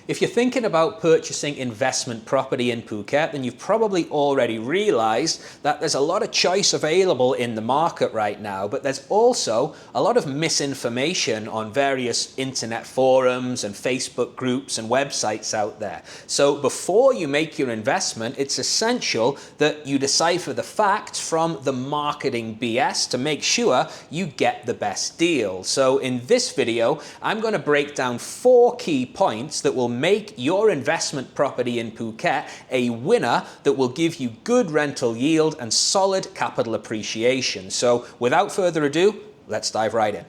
If you're thinking about purchasing investment property in Phuket, then you've probably already realized that there's a lot of choice available in the market right now, but there's also a lot of misinformation on various internet forums and Facebook groups and websites out there. So before you make your investment, it's essential that you decipher the facts from the marketing BS to make sure you get the best deal. So in this video, I'm going to break down 4 key points that will make your investment property in Phuket a winner that will give you good rental yield and solid capital appreciation. So without further ado, let's dive right in.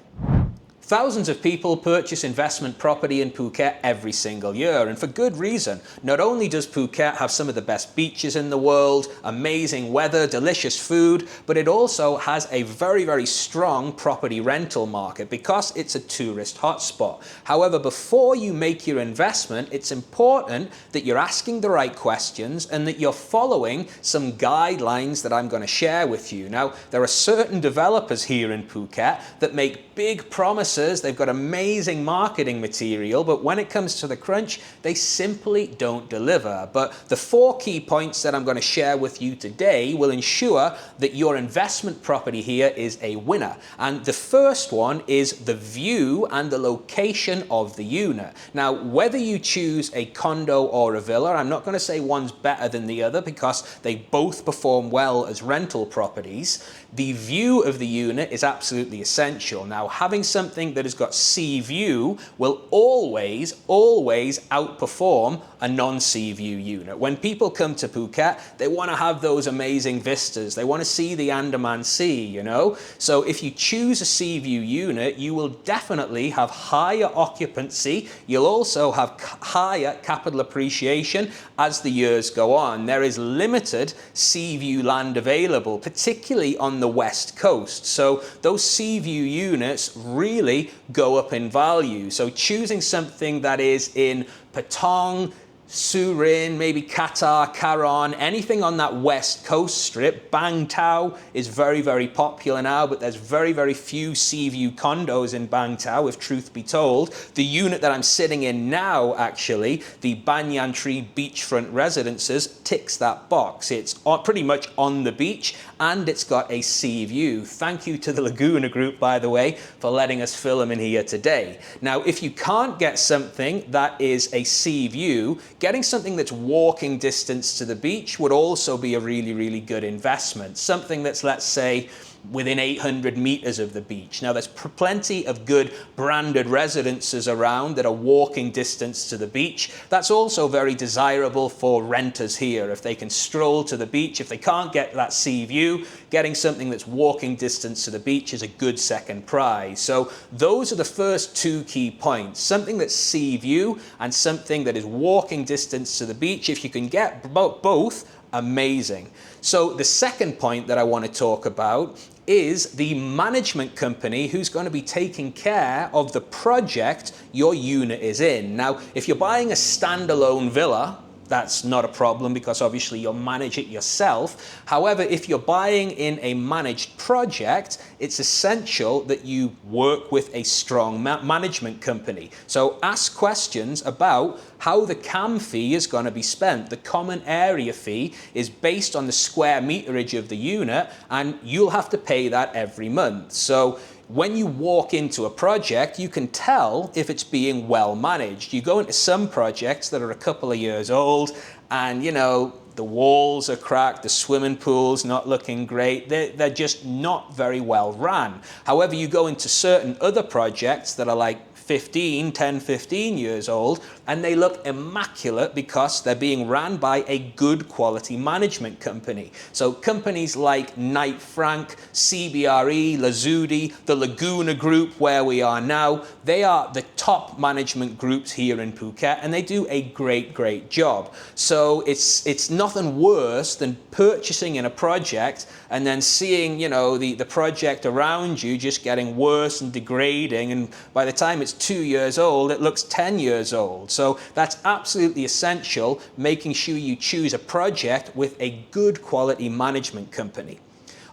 Thousands of people purchase investment property in Phuket every single year, and for good reason. Not only does Phuket have some of the best beaches in the world, amazing weather, delicious food, but it also has a very strong property rental market because it's a tourist hotspot. However, before you make your investment, it's important that you're asking the right questions and that you're following some guidelines that I'm going to share with you. Now, there are certain developers here in Phuket that make big promises. They've got amazing marketing material, but when it comes to the crunch, they simply don't deliver. But the 4 key points that I'm going to share with you today will ensure that your investment property here is a winner. And the first one is the view and the location of the unit. Now, whether you choose a condo or a villa, I'm not going to say one's better than the other because they both perform well as rental properties. The view of the unit is absolutely essential. Now, having something that has got sea view will always outperform a non-sea view unit. When people come to Phuket, they want to have those amazing vistas. They want to see the Andaman Sea, you know? So if you choose a sea view unit, you will definitely have higher occupancy. You'll also have higher capital appreciation as the years go on. There is limited sea view land available, particularly on the west coast. So those sea view units really go up in value. So choosing something that is in Patong, Surin, maybe Qatar, Karon, anything on that west coast strip. Bang Tao is very popular now, but there's very few sea view condos in Bang Tao, if truth be told. The unit that I'm sitting in now, actually, the Banyan Tree Beachfront Residences, ticks that box. It's pretty much on the beach and it's got a sea view. Thank you to the Laguna Group, by the way, for letting us film in here today. Now, if you can't get something that is a sea view, getting something that's walking distance to the beach would also be a really good investment. Something that's, let's say, within 800 meters of the beach. Now, there's plenty of good branded residences around that are walking distance to the beach. That's also very desirable for renters here. If they can stroll to the beach, if they can't get that sea view, getting something that's walking distance to the beach is a good second prize. So those are the first 2 key points. Something that's sea view and something that is walking distance to the beach. If you can get both, amazing. So the second point that I want to talk about is the management company who's going to be taking care of the project your unit is in. Now, if you're buying a standalone villa, that's not a problem because obviously you'll manage it yourself. However, if you're buying in a managed project, it's essential that you work with a strong management company. So ask questions about how the CAM fee is going to be spent. The common area fee is based on the square meterage of the unit, and you'll have to pay that every month. So when you walk into a project, you can tell if it's being well managed. You go into some projects that are a couple of years old and, you know, the walls are cracked, the swimming pool's not looking great. They're just not very well ran. However, you go into certain other projects that are like 10, 15 years old, and they look immaculate because they're being ran by a good quality management company. So companies like Knight Frank, CBRE, Lazudi, the Laguna Group where we are now, they are the top management groups here in Phuket and they do a great job. So it's nothing worse than purchasing in a project and then seeing, you know, the project around you just getting worse and degrading, and by the time it's 2 years old, it looks 10 years old. So that's absolutely essential, making sure you choose a project with a good quality management company.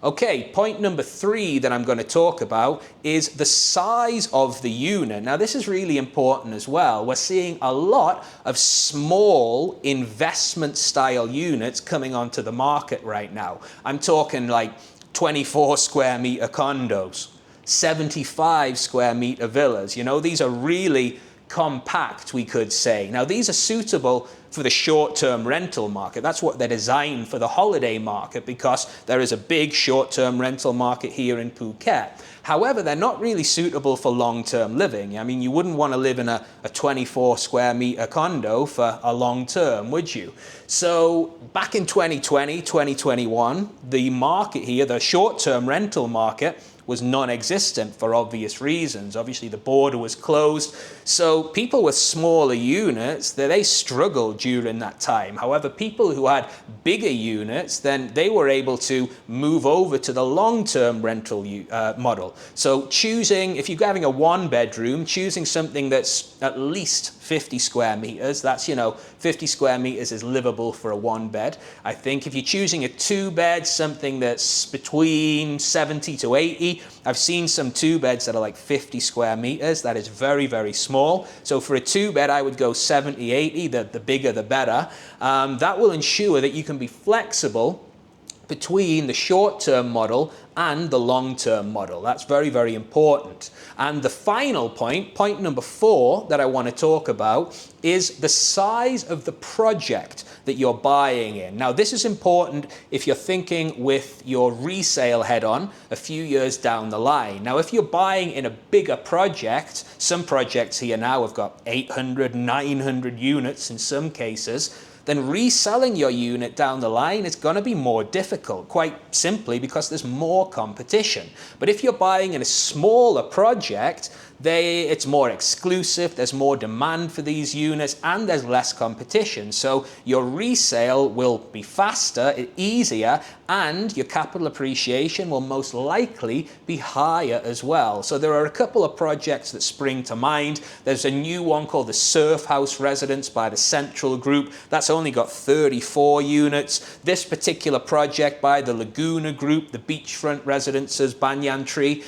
Okay, point number 3 that I'm going to talk about is the size of the unit. Now, this is really important as well. We're seeing a lot of small investment style units coming onto the market right now. I'm talking like 24 square meter condos, 75 square meter villas. You know, these are really compact, we could say. Now, these are suitable for the short-term rental market. That's what they're designed for, the holiday market, because there is a big short-term rental market here in Phuket. However, they're not really suitable for long-term living. I mean, you wouldn't want to live in a 24 square meter condo for a long term, would you? So back in 2020, 2021, the market here, the short-term rental market, was non-existent for obvious reasons. Obviously, the border was closed, so people with smaller units, they struggled during that time. However, people who had bigger units, then they were able to move over to the long-term rental model. So choosing, if you're having a 1-bedroom, choosing something that's at least 50 square meters, that's, 50 square meters is livable for a 1-bed. I think if you're choosing a 2-bed, something that's between 70 to 80, I've seen some 2-beds that are like 50 square meters. That is very, very small. So for a 2-bed, I would go 70, 80, the bigger the better. That will ensure that you can be flexible between the short-term model and the long-term model. That's very, very important. And the final point, point number 4 that I want to talk about, is the size of the project that you're buying in. Now, this is important if you're thinking with your resale head-on a few years down the line. Now, if you're buying in a bigger project, some projects here now have got 800, 900 units in some cases, then reselling your unit down the line is going to be more difficult, quite simply because there's more competition. But if you're buying in a smaller project, it's more exclusive, there's more demand for these units, and there's less competition. So your resale will be faster, easier, and your capital appreciation will most likely be higher as well. So there are a couple of projects that spring to mind. There's a new one called the Surf House Residence by the Central Group. That's only got 34 units. This particular project by the Laguna Group, the Beachfront Residences, Banyan Tree,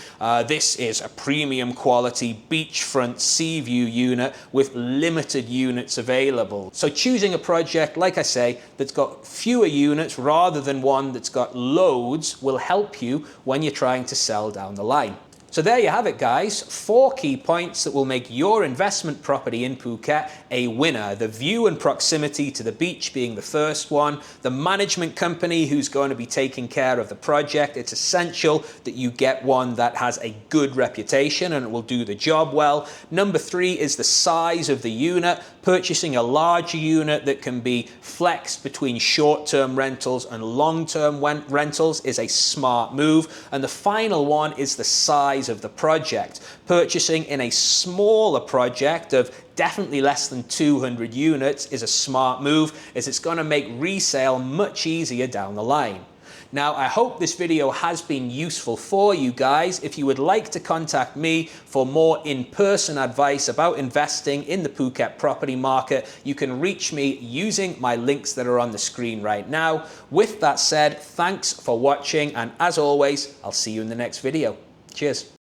this is a premium quality beachfront sea view unit with limited units available. So choosing a project, like I say, that's got fewer units rather than one that's got loads will help you when you're trying to sell down the line. So there you have it, guys. 4 key points that will make your investment property in Phuket a winner. The view and proximity to the beach being the first one. The management company who's going to be taking care of the project. It's essential that you get one that has a good reputation and it will do the job well. Number 3 is the size of the unit. Purchasing a larger unit that can be flexed between short-term rentals and long-term rentals is a smart move. And the final one is the size of the project. Purchasing in a smaller project of definitely less than 200 units is a smart move, as it's going to make resale much easier down the line. Now, I hope this video has been useful for you guys. If you would like to contact me for more in-person advice about investing in the Phuket property market, you can reach me using my links that are on the screen right now. With that said, thanks for watching, and as always, I'll see you in the next video. Cheers.